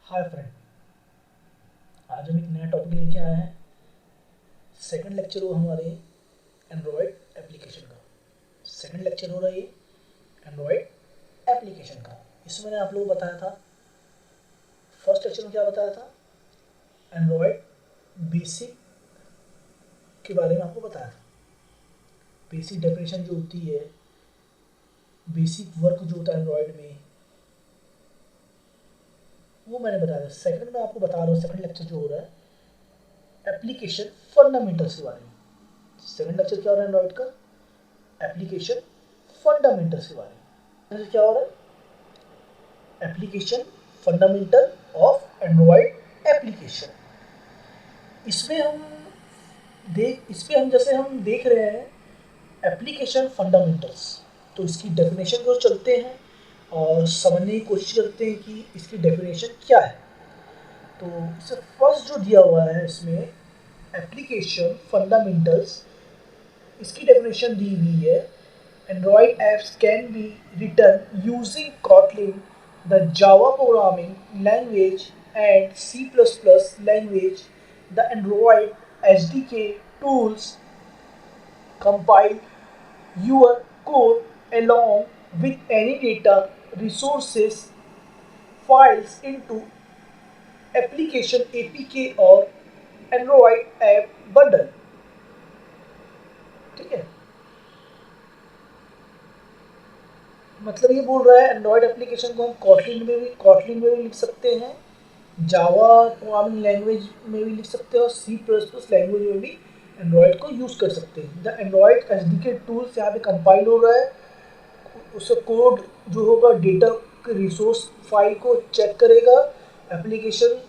Hi friend, आज हम एक नया टॉपिक लेके आए हैं। सेकंड लेक्चर हो हमारे एंड्रॉयड एप्लीकेशन का। सेकंड लेक्चर हो रहा है ये एंड्रॉयड एप्लीकेशन का। इसमें मैंने आप लोगों को बताया था, फर्स्ट लेक्चर में क्या बताया था, एंड्रॉयड बेसिक के बारे में आपको बताया था। बेसिक डेफिनेशन जो होती है, बेसिक वर्क जो होता है एंड्रॉयड में, वो मैंने बताया था। सेकंड में आपको बता रहा हूँ, सेकंड लेक्चर जो हो रहा है एप्लीकेशन फंडामेंटल्स के बारे में। सेकंड लेक्चर क्या हो रहा है एंड्रॉयड का, एप्लीकेशन फंडामेंटल्स के बारे में। क्या हो रहा है, application fundamental of Android application. इसमें हम जैसे हम देख रहे हैं एप्लीकेशन फंडामेंटल्स, तो इसकी डेफिनेशन को चलते हैं और समझने की कोशिश करते हैं कि इसकी डेफिनेशन क्या है। तो इससे फर्स्ट जो दिया हुआ है इसमें एप्लीकेशन फंडामेंटल्स, इसकी डेफिनेशन दी हुई है, Android apps can be written using Kotlin, the Java programming language, and C++ language. The Android SDK tools compile your code along with any data, resources, files into application APK और Android app bundle। ठीक है, मतलब ये बोल रहा है Android application को हम कॉटलिन में भी लिख सकते हैं, जावा प्रोग्रामिंग लैंग्वेज में भी लिख सकते हैं और C++ लैंग्वेज में भी एंड्रॉयड को यूज़ कर सकते हैं। द एंड्रॉयड SDK टूल्स यहाँ पे कंपाइल हो रहा है, उससे कोड जो होगा डेटा के रिसोर्स फाइल को चेक करेगा, एप्लीकेशन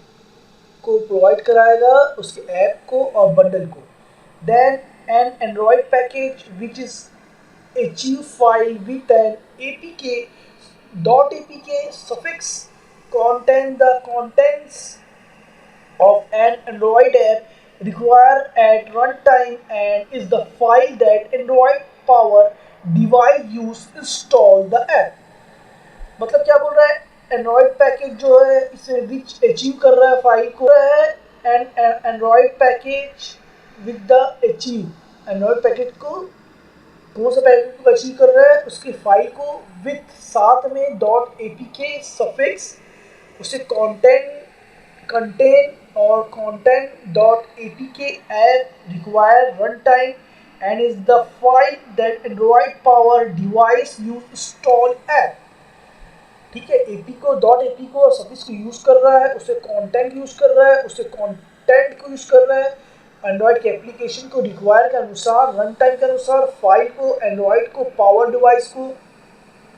को प्रोवाइड कराएगा, उसके ऐप को और बंडल को। Then an Android package which is achieve file with an apk suffix contain the contents of an Android app required at runtime and is the file that Android power device use install the app। मतलब क्या बोल रहा है, Android package जो है इसे विच achieve कर रहा है फाइल को है, and Android package with the achieve, Android package को कौन सा पैकेज को अचीव कर रहा है, उसकी फाइल को विथ साथ में डॉट एपीके सफिक्स, उसे कंटेन और content dot APK app require run time and is the file that Android power device use install app. ठीक है, एपी को डॉट एपी को और सफिक्स को यूज कर रहा है, उसे कंटेंट यूज कर रहा है, उसे कंटेंट को यूज कर रहा है, एंड्रॉयड के एप्लीकेशन को रिक्वायर के अनुसार रन टाइम के अनुसार फाइल को एंड्रॉयड को पावर डिवाइस को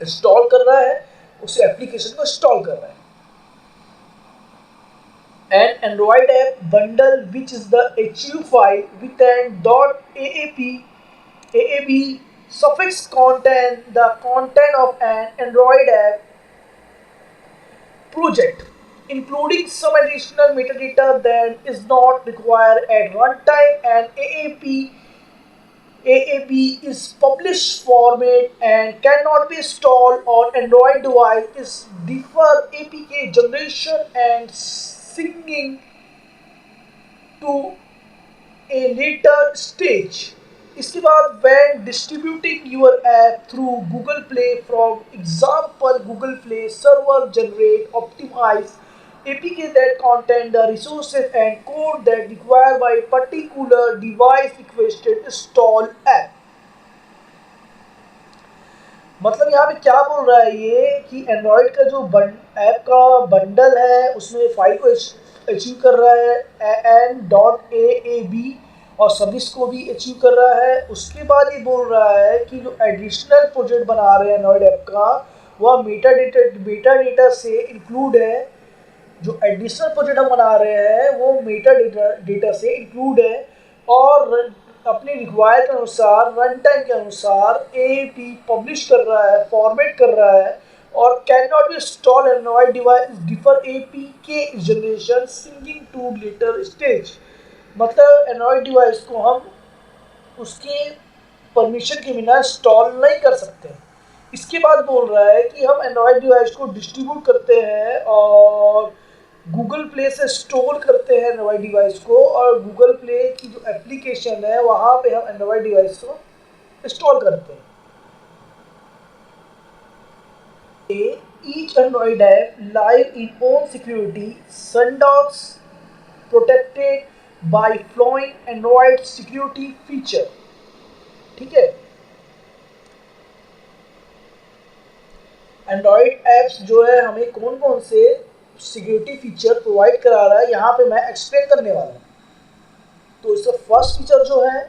इंस्टॉल कर रहा है, उसे एप्लीकेशन को इंस्टॉल कर रहा है। And Android app bundle which is the achieve file with an dot AAB suffix contain the content of an Android app project, including some additional metadata that is not required at runtime, and AAB is published format and cannot be installed on Android device, is differ APK generation and syncing to a later stage। इसके बाद when distributing your app through Google Play, from example Google Play server generate optimize APK that contain the resources and code that required by particular device requested install app। मतलब यहाँ पे क्या बोल रहा है ये कि एंड्रॉयड का जो ऐप का बंडल है उसमें फाइल को अचीव कर रहा है n.aab और सर्विस को भी अचीव कर रहा है। उसके बाद ये बोल रहा है कि जो एडिशनल प्रोजेक्ट बना रहे हैं एंड्रॉयड ऐप का, वह मेटा डेटा से इंक्लूड है। जो एडिशनल प्रोजेक्ट हम बना रहे हैं वो मेटा डेटा से इंक्लूड है और अपने रिक्वायर के अनुसार रन टाइम के अनुसार AAP पब्लिश कर रहा है, फॉर्मेट कर रहा है, और can not be install Android device defer APK generation syncing to later stage. मतलब एंड्रॉयड डिवाइस को हम उसके परमिशन के बिना इंस्टॉल नहीं कर सकते। इसके बाद बोल रहा है कि हम एंड्रॉयड डिवाइस को डिस्ट्रीब्यूट करते हैं और प्ले से इंस्टॉल करते हैं एंड्रॉयड डिवाइस को, और गूगल प्ले की जो एप्लीकेशन है वहाँ पे हम एंड्रॉयड डिवाइस को इंस्टॉल करते हैं। Each Android app live in own security sandbox protected by flowing Android security feature। ठीक है, एंड्रॉयड ऐप्स जो है हमें कौन कौन से सिक्योरिटी फीचर प्रोवाइड करा रहा है यहाँ पे मैं एक्सप्लेन करने वाला हूँ। तो इसका फर्स्ट फीचर जो है,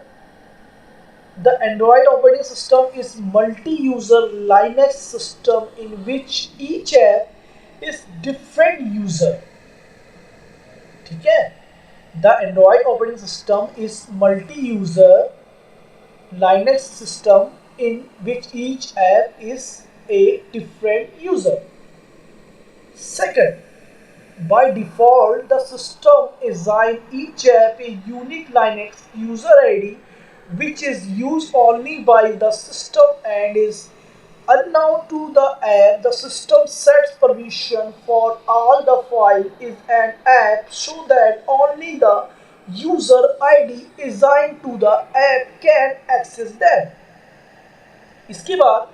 the Android operating system is multi-user Linux system in which each app is different user। ठीक है, the Android operating system is multi-user Linux system in which each app is a different user। Second, by default the system assigns each app a unique Linux user ID which is used only by the system and is unknown to the app. The system sets permission for all the file is an app so that only the user ID assigned to the app can access them। इसके बाद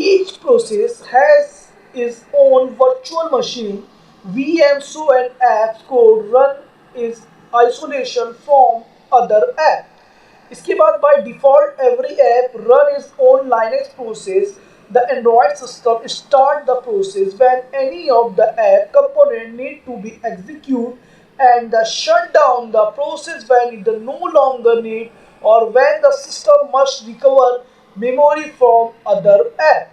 each process has its own virtual machine VM, so an app's code run is isolation from other app। इसके बाद by default every app run its own Linux process। The Android system start the process when any of the app component need to be executed and the shut down the process when it no longer need or when the system must recover memory from other app।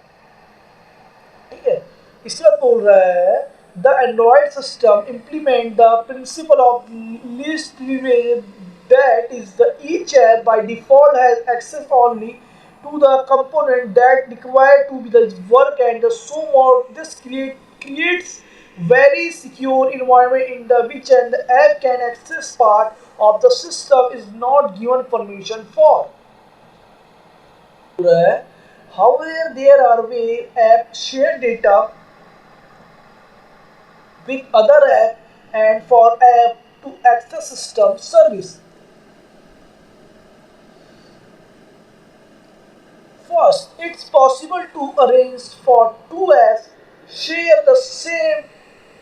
ठीक है, इसके बाद बोल रहा है the Android system implement the principle of least privilege, that is the each app by default has access only to the component that require to be the work and the so more this creates very secure environment in the which and the app can access part of the system is not given permission for। However, there are way apps share data with other app and for app to access system service। First, it's possible to arrange for two apps share the same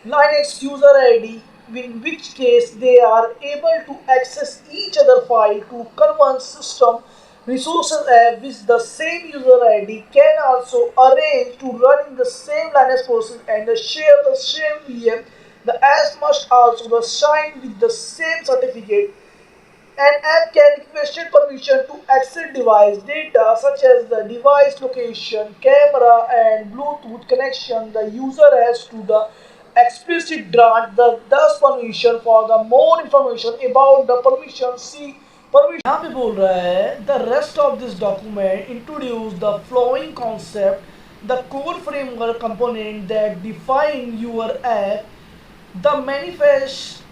Linux user ID, in which case they are able to access each other file to convert system resources app with the same user ID can also arrange to run in the same Linux process and share the same VM। The apps must also be signed with the same certificate। An app can request permission to access device data such as the device location, camera, and Bluetooth connection. The user has to the explicit grant the thus permission। For the more information about the permission, see permission। यहाँ पे बोल रहा है the rest of this document introduce the following concept: the core framework component that define your app, the manifest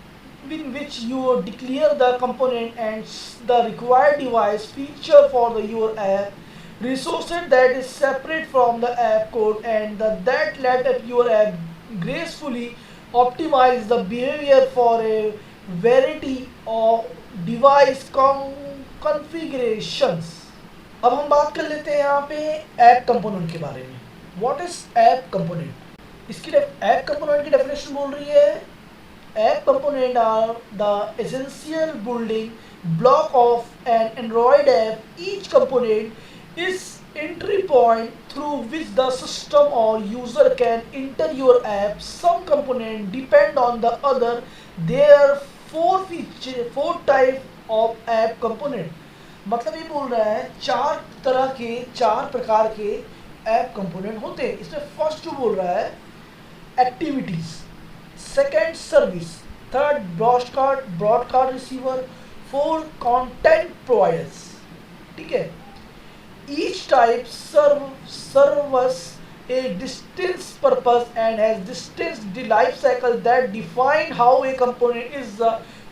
in which you declare the component and the required device feature for the your app, resources that is separate from the app code and that let up your app gracefully optimize the behavior for a variety of device configurations। अब हम बात कर लेते हैं यहाँ पे app component के बारे में। What is app component? इसकी ऐप कंपोनेंट की डेफिनेशन बोल रही है app component are the essential building block of an Android app। Each component is entry point through which the system or user can enter your app। Some components depend on the other। There are four type of app component। मतलब ये बोल रहा है चार प्रकार के app component होते हैं। इसमें फर्स्ट जो बोल रहा है activities, second service, third broadcast receiver, fourth content providers. ठीक है, each type serves a distinct purpose and has distinct life cycle that define how a component is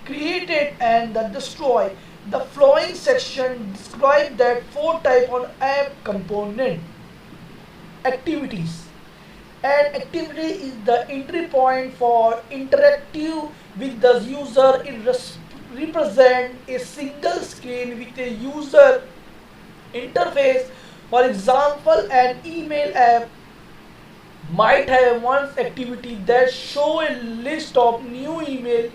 created and destroyed। The following section describe that four type of app component। Activities: An activity is the entry point for interactive with the user. It represents a single screen with a user interface. For example, an email app might have one activity that show a list of new email,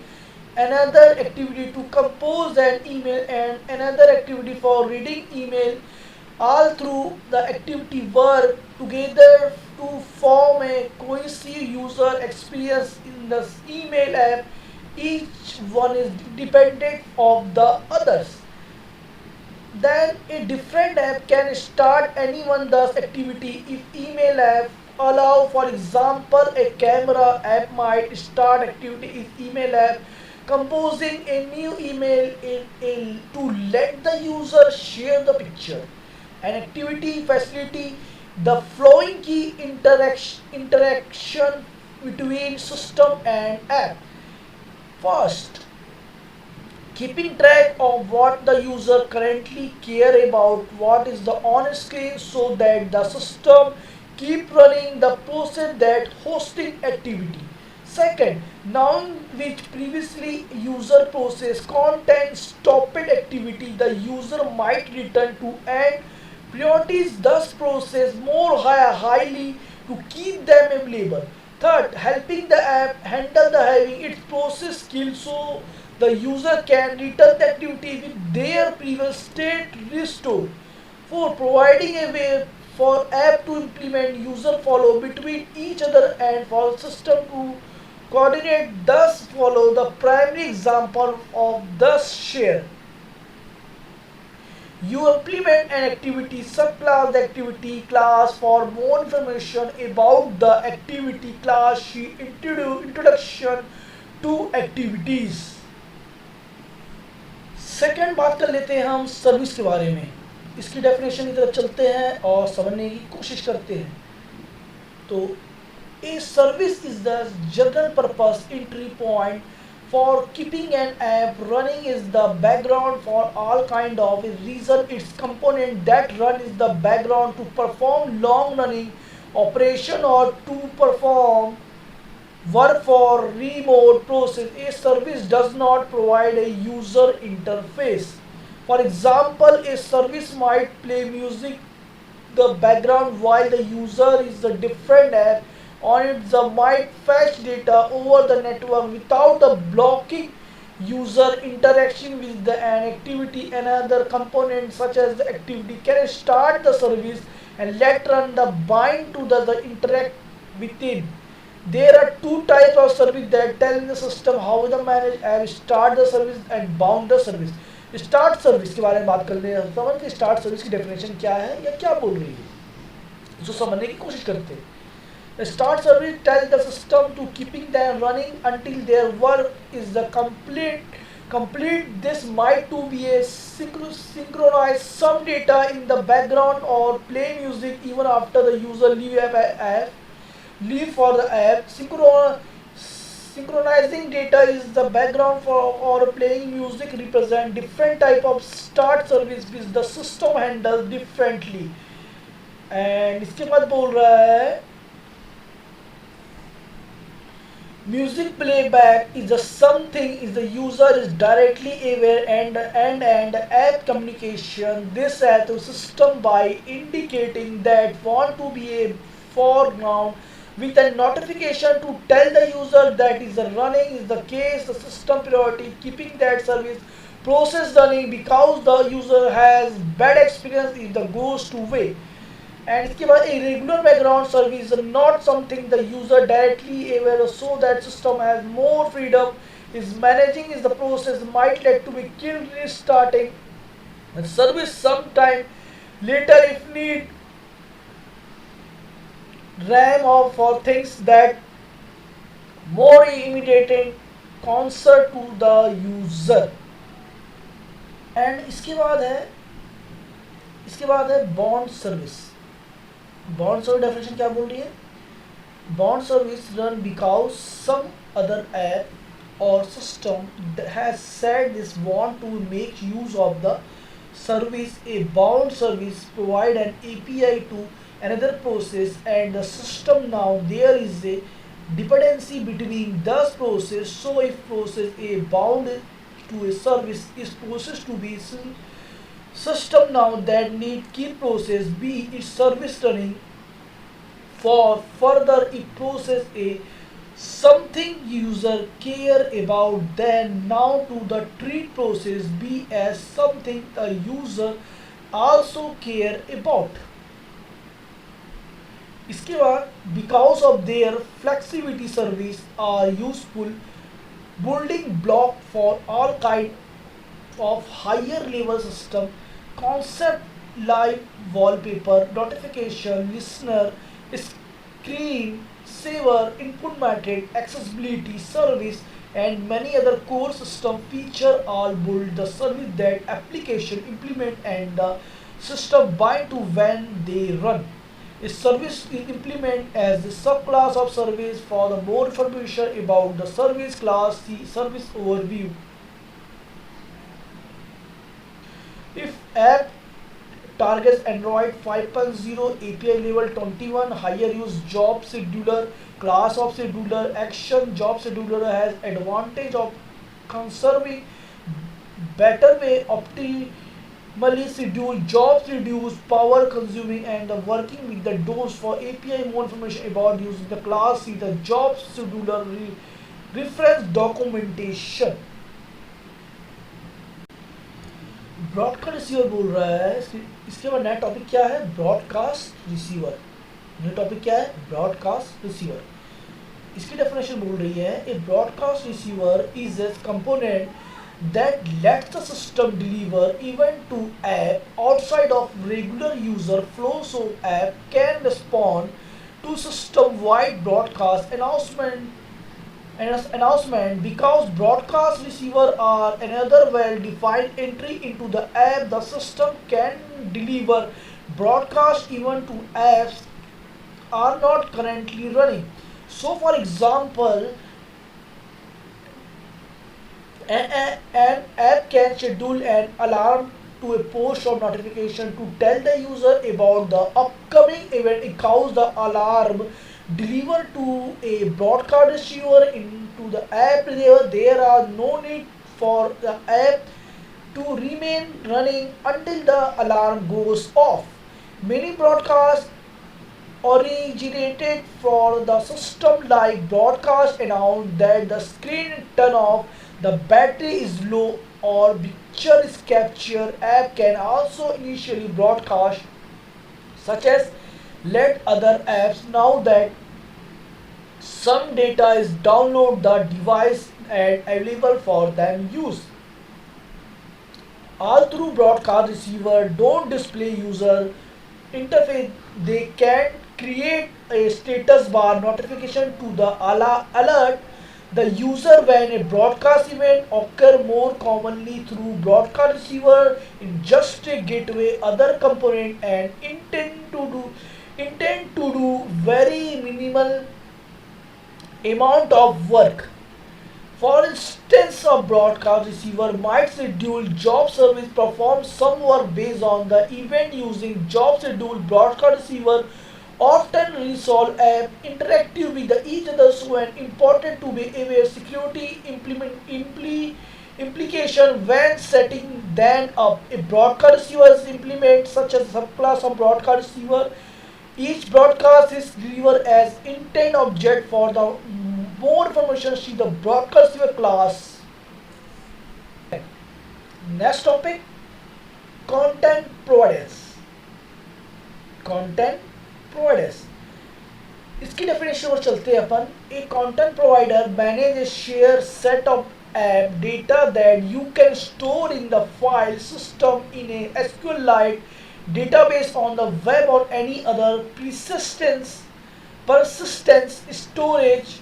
another activity to compose an email, and another activity for reading email. All through the activity work together to form a cohesive user experience in the email app. Each one is dependent of the others. Then a different app can start anyone does activity. If email app allow, for example, a camera app might start activity if email app composing a new email to let the user share the picture. An activity facility the flowing key interaction between system and app. First, keeping track of what the user currently care about, what is the on screen, so that the system keep running the process that hosting activity. Second, knowing which previously user process content stopped activity the user might return to, and priorities thus process more highly to keep them available. Third, helping the app handle the having its process skills so the user can return the activity with their previous state restored. Four, providing a way for app to implement user follow between each other and for system to coordinate, thus follow the primary example of thus share. You implement an activity subclass the activity class. For more information about the activity class, she introduction to activities. Second बात कर लेते हैं हम service के बारे में. इसकी definition की तरफ चलते हैं और समझने की कोशिश करते हैं. तो a service is the general purpose entry point for keeping an app running is the background for all kind of reason. Its component that run is the background to perform long running operation or to perform work for remote process. A service does not provide a user interface. For example, a service might play music the background while the user is a different app on it. The might fetch data over the network without the blocking user interaction with the an activity. Another component such as the activity can start the service and let run the bind to the interact within. There are two types of service that tell the system how to manage and start the service and bound the service. Start service के बारे में बात कर रहे हैं. समझ कि start service की डेफिनेशन क्या है या क्या बोल रही है, जो समझने की कोशिश करते हैं. Start service tells the system to keeping them running until their work is the complete. This might to be a synchronize some data in the background or play music even after the user leave for the app. Synchronizing data is the background for or playing music represent different type of start service which the system handles differently. And इसके बाद बोल रहा है music playback is a something is the user is directly aware and app communication. This at the system by indicating that want to be a foreground with a notification to tell the user that is the running is the case the system priority keeping that service process running because the user has bad experience if the goes to way. And इसके बाद a regular background service is not something the user directly aware so that system has more freedom is managing is the process might lead to be killed restarting the service sometime later if need RAM or for things that more immediate concern to the user. And इसके बाद है bond service. Bound service definition क्या बोल रही है. Bound service run because some other app or system has said this want to make use of the service. A bound service provide an API to another process and the system. Now there is a dependency between this process. So if process A bound to a service is process to be system now that need keep process B is service running for further if process A something user care about, then now to the treat process B as something a user also care about. इसके बाद because of their flexibility service are useful building block for all kind of higher level system concept like wallpaper, notification, listener, screen saver, input method, accessibility, service, and many other core system feature all build the service that application implement and the system bind to when they run. A service is implemented as the subclass of service. For the more information about the service class, see service overview. If app targets Android 5.0 API level 21 higher use job scheduler class of scheduler action job scheduler has advantage of conserving better way optimally schedule jobs reduce power consuming and the working with the DOS. For API more information about using the class see the job scheduler reference documentation. Broadcast receiver बोल रहा है इसके बाद नया topic क्या है broadcast receiver. New topic क्या है ब्रॉडकास्ट रिसीवर. इसकी डेफिनेशन बोल रही है a broadcast receiver is a component that lets the system deliver event to app outside of regular user flow so app can respond to system wide broadcast announcement. Because broadcast receiver are another well-defined entry into the app, the system can deliver broadcast even to apps are not currently running. So for example, an app can schedule an alarm to a post or notification to tell the user about the upcoming event. It calls the alarm delivered to a broadcast receiver into the app layer. There are no need for the app to remain running until the alarm goes off. Many broadcasts originated for the system like broadcast announce that the screen turn off, the battery is low or picture is captured. App can also initially broadcast such as let other apps know that some data is download the device and available for them use. All through broadcast receiver don't display user interface. They can create a status bar notification to the alert the user when a broadcast event occur more commonly through broadcast receiver in just a gateway other component and intend to do very minimal amount of work. For instance, a broadcast receiver might schedule job service perform some work based on the event using job schedule. Broadcast receiver often resolve app interactive with each other, so an important to be aware security implication when setting then up. A broadcast receiver is implement such as subclass of broadcast receiver. Each broadcast is delivered as intent object. For the more information see the broadcast receiver class. Next topic content providers. Content providers इसकी definition और चलते हैं अपन. A content provider manage a share set of app data that you can store in the file system in a SQLite database on the web or any other persistence storage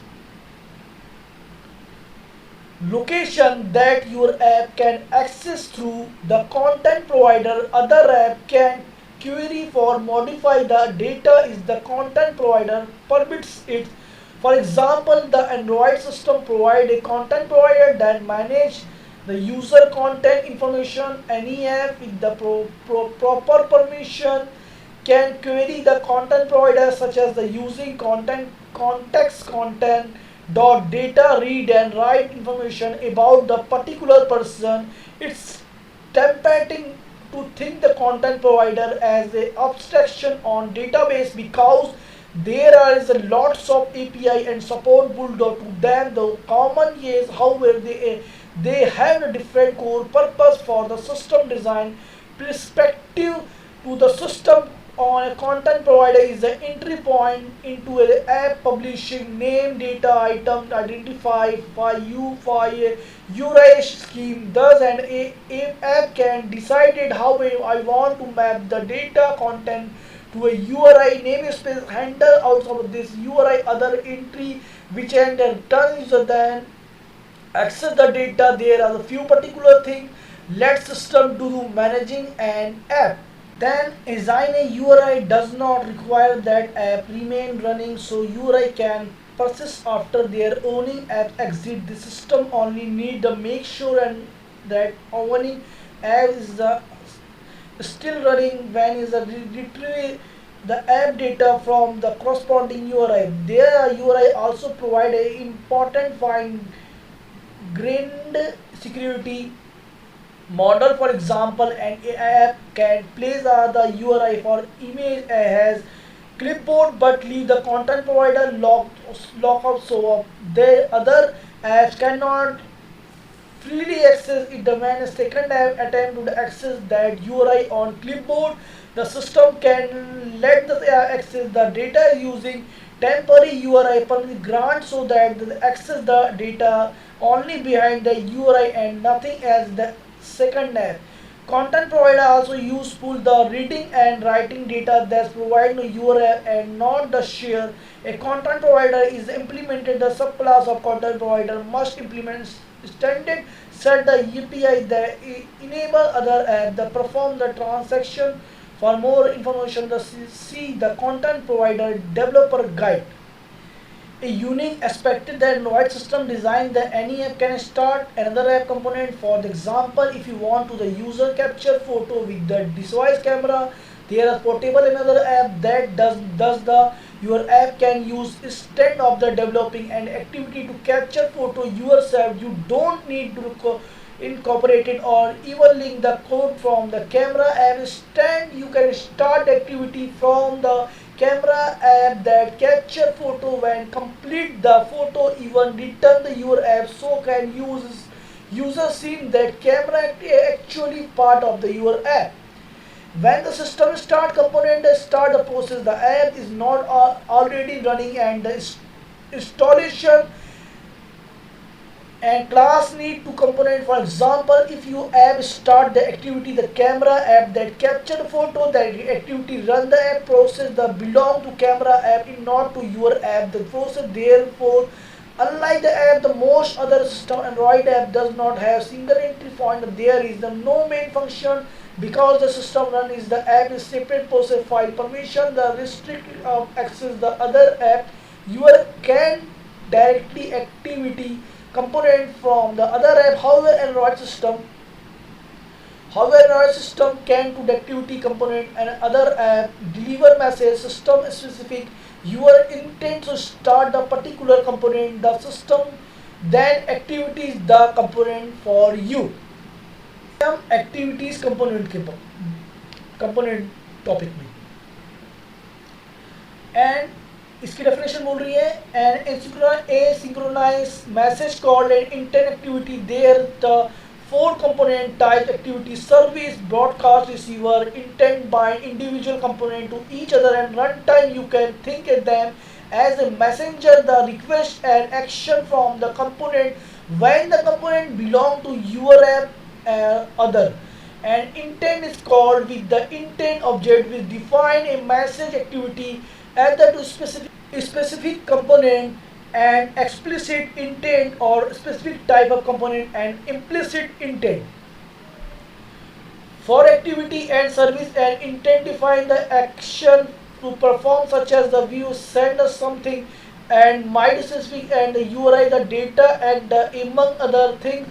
location that your app can access through the content provider. Other app can query for modify the data is the content provider permits it. For example, the Android system provide a content provider that manage the user content information. Any app with the proper permission can query the content provider such as the using content context content dot data read and write information about the particular person. It's tempting to think the content provider as a abstraction on database because there is a lots of API and support built to them. The common is however they have a different core purpose for the system design perspective to the system on a content provider is the entry point into an app publishing name data item identified by you for a URI scheme. Thus an app can decide how I want to map the data content to a URI namespace handle out of this URI other entry which and return user then access the data. There are a few particular things let system do managing an app. Then assign a URI does not require that app remain running so URI can persist after their owning app exit. The system only need to make sure and that owning app is still running when is retrieve the app data from the corresponding URI. Their URI also provide a important fine grained security model. For example, an app can place the URI for image as clipboard but leave the content provider locked up so the other apps cannot freely access it. When a second app attempt to access that URI on clipboard, the system can let the access the data using temporary URI permission grant so that they access the data only behind the URI and nothing as the second app. Content provider also use pull the reading and writing data that's provided to URL and not the share. A content provider is implemented the subclass of content provider must implement standard set the API that enable other app that perform the transaction. For more information, see the content provider developer guide. A unique aspect that Android system design that any app can start another app component. For the example, if you want to the user capture photo with the device camera, there is portable another app that does the your app can use instead of the developing an activity to capture photo yourself. You don't need to incorporate it or even link the code from the camera app. Instead, you can start the activity from the camera app that capture photo. When complete the photo even return the your app so can use user seen that camera actually part of the your app. When the system start component start the process the app is not already running and the installation and class need to component. For example, if you app start the activity the camera app that capture the photo that activity run the app process the belong to camera app and not to your app the process. Therefore, unlike the app the most other system Android app does not have single entry point. There is the no main function because the system run is the app is separate process file permission the restrict access the other app. You can directly activity component from the other app. Android system can to the activity component and other app deliver message system specific. Your intent to start the particular component the system then activities the component for you. हम activities component के component topic में and इसकी definition बोल रही है and asynchronous message called and intent activity there the four component type activity service broadcast receiver intent bind individual component to each other and runtime. You can think of them as a messenger the request and action from the component when the component belong to your app other. And intent is called with the intent object will define a message activity as the to specific component and explicit intent or specific type of component and implicit intent. For activity and service and intent define the action to perform such as the view send us something and might specific and the URI the data and the among other things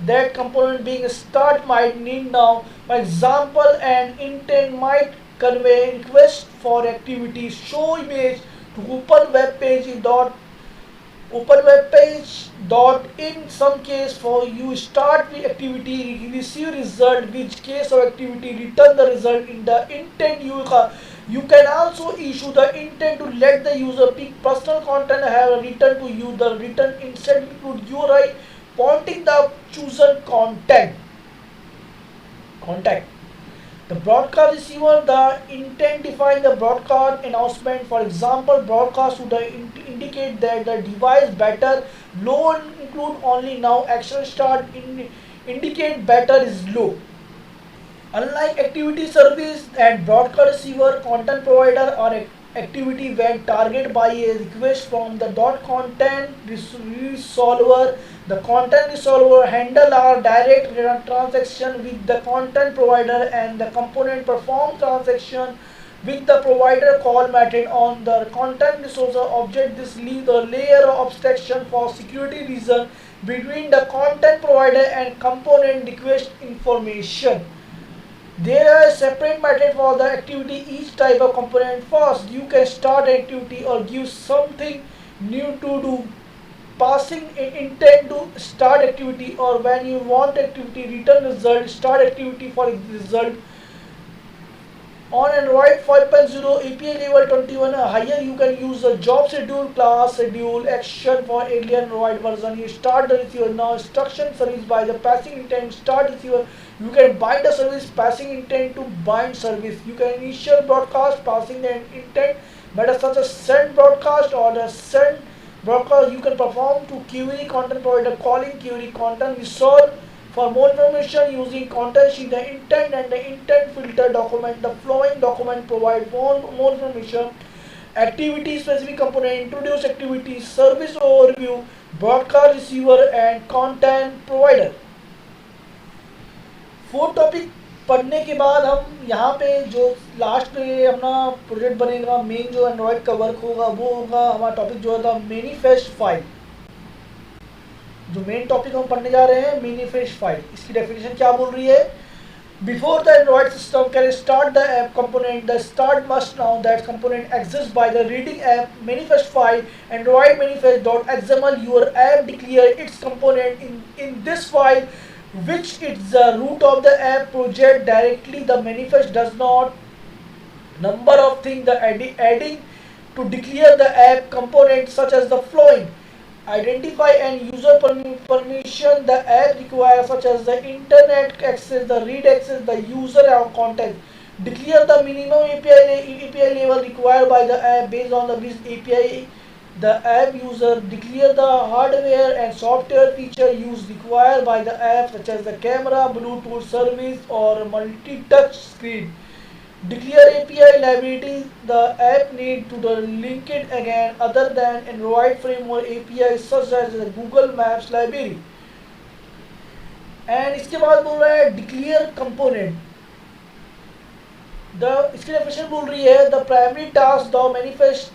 that component being start might need now. For example, an intent might convey request for activity, show image to open web page in dot open web page dot in some case for you start the activity receive result which case of activity return the result in the intent you can also issue the intent to let the user pick personal content have returned to you. The return instead include URI pointing the chosen contact. The broadcast receiver, the intent define the broadcast announcement. For example, broadcast would indicate that the device better low include only now action start indicate better is low. Unlike activity service and broadcast receiver, content provider or activity when targeted by a request from the content resolver. The content resolver handle our direct transaction with the content provider and the component perform transaction with the provider call method on the content resolver object. This leaves a layer of abstraction for security reason between the content provider and component request information. There are separate method for the activity each type of component. First, you can start an activity or give something new to do. Passing intent to start activity or when you want activity return result start activity for result. On Android 5.0 API level 21 higher you can use a job schedule, class schedule, action for alien Android version. You start the receiver now instruction service by the passing intent start receiver. You can bind the service passing intent to bind service. You can initial broadcast passing the intent method such as send broadcast or the send broadcast. You can perform to query content provider calling query content resolve. For more information using content sheet, the intent and the intent filter document, the flowing document provide more information. Activity specific component, introduce activity, service overview, broadcast receiver and content provider. Fourth topic पढ़ने के बाद हम यहाँ पे जो last में अपना project बनेगा मेन जो एंड्रॉयड का वर्क होगा वो होगा हमारा टॉपिक जो होगा मैनिफेस्ट फाइल. जो मेन टॉपिक हम पढ़ने जा रहे हैं मैनिफेस्ट फाइल, इसकी डेफिनेशन क्या बोल रही है. Before the Android system can start the app component, the start must know that component exists by the reading app manifest file android manifest.xml. Your app declare its component in this file, which is the root of the app project directly. The manifest does not number of things the adding to declare the app component such as the flowing identify and user permission the app requires such as the internet access, the read access, the user content. Declare the minimum API level required by the app based on the API the app user. Declare the hardware and software feature use required by the app such as the camera, Bluetooth service or multi-touch screen. Declare API liability the app need to link it again other than Android framework API such as the Google Maps library. And इसके बाद बोल रहा है declare component. इसकी definition बोल रही है the primary task the manifest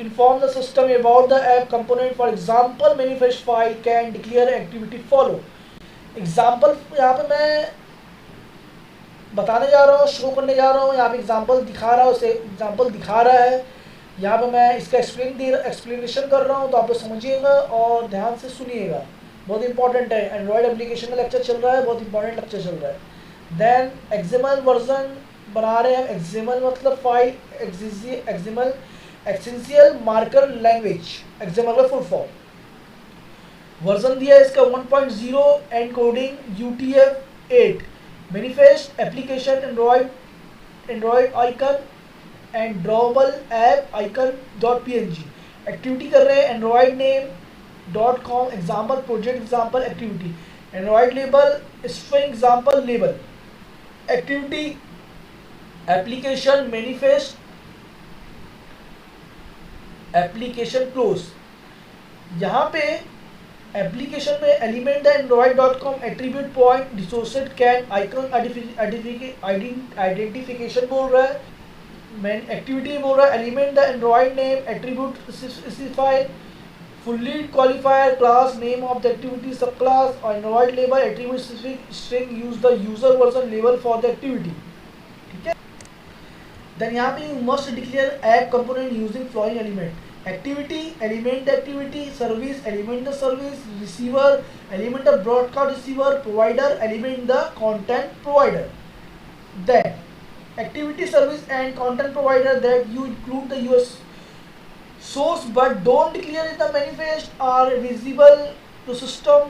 inform the system about the app component. For example, manifest file can declare activity follow. Example यहाँ पे मैं बताने जा रहा हूँ, शो करने जा रहा हूँ, यहाँ पे एग्जांपल दिखा रहा हूँ, उसे एग्जांपल दिखा रहा है. यहाँ पे मैं इसका एक्सप्लेनेशन कर रहा हूँ तो आप लोग समझिएगा और ध्यान से सुनिएगा, बहुत इंपॉर्टेंट है. एंड्रॉयड एप्लीकेशन का लेक्चर चल रहा है, बहुत इंपॉर्टेंट लेक्चर चल रहा है. देन एक्सएमएल वर्जन बना रहे हैं. एक्सएमएल मतलब file essential marker language, XML का फुल फॉर्म. वर्जन दिया है इसका 1.0 encoding UTF-8. Manifest application Android icon and drawable app icon.png. Activity कर रहे हैं Android name .com example project example activity. Android label string example label. Activity application manifest application close. यहाँ पे application में element the android.com attribute point dissociate can icon identification बोल रहा है. Main activity बोल रहा है element the Android name attribute specify fully qualifier class name of the activity sub class और Android label attribute specific string use the user version level for the activity. ठीक है. Then यहाँ पे you must declare app component using following element: activity element, activity service element the service, receiver element the broadcast receiver, provider element the content provider. Then activity service and content provider that you include the US source but don't declare in the manifest are visible to system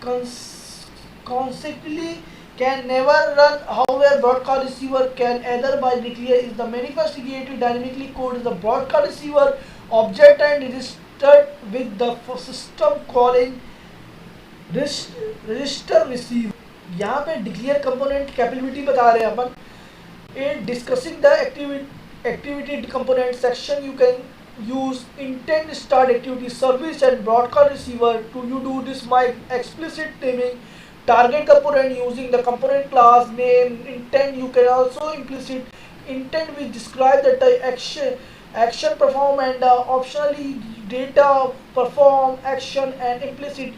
consequently can never run. However, broadcast receiver can either by declare is the manifest created dynamically code is the broadcast receiver object and registered with the system calling register receiver. यहाँ पे declare component capability बता रहे हैं अपन. in discussing the activity component section you can use intent start activity service and broadcast receiver to you do this by explicit naming target component using the component class name intent. You can also implicit intent which describe the action perform and optionally data perform action, and implicit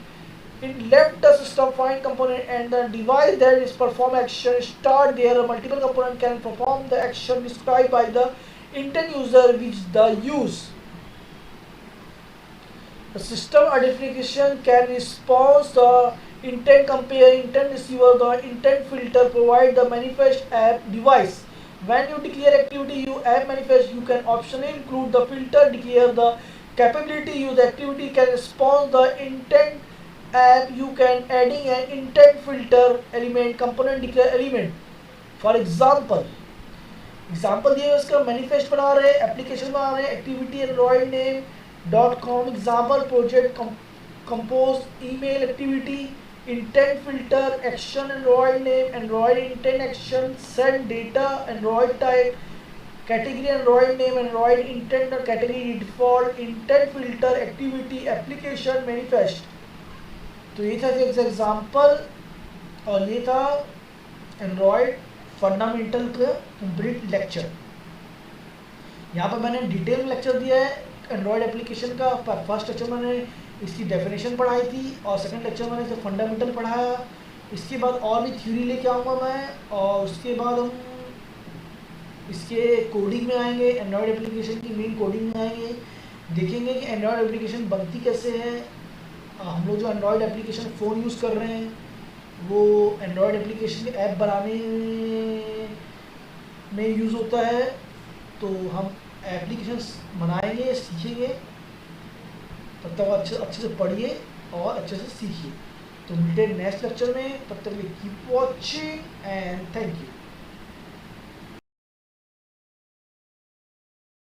it let the system find component and the device that is perform action start. There multiple component can perform the action described by the intent user which the use. The system identification can respond the intent compare intent receiver the intent filter provide the manifest app device. When you declare activity you app manifest you can optionally include the filter declare the capability use activity can respond the intent app you can adding an intent filter element component declare element. For example दिए हुए इसका manifest बना रहे हैं application बना रहे हैं activity Android name .com example project compose email activity intent filter action Android name Android intent action send data Android type category Android name Android intent और category default intent filter activity application manifest. तो ये था example और ये था Android fundamental का complete lecture. यहाँ पर मैंने डिटेल में लेक्चर दिया है एंड्रॉयड एप्लीकेशन का. फर्स्ट लेक्चर मैंने इसकी डेफिनेशन पढ़ाई थी और सेकंड लेक्चर मैंने इसे फंडामेंटल पढ़ाया. इसके बाद और भी थ्योरी लेके आऊँगा मैं और उसके बाद हम इसके कोडिंग में आएंगे. एंड्रॉयड एप्लीकेशन की मेन कोडिंग में आएंगे, देखेंगे कि एंड्रॉयड एप्लीकेशन बनती कैसे है. हम लोग जो एंड्रॉयड एप्लीकेशन फ़ोन यूज़ कर रहे हैं वो एंड्रॉयड एप्लीकेशन के ऐप बनाने में यूज़ होता है. तो हम एप्लीकेशन बनाएंगे सीखेंगे, तब तक अच्छे से पढ़िए और अच्छे से सीखिए. तो मिलते हैं नेक्स्ट लेक्चर में, तब तक के लिए keep watching and thank you.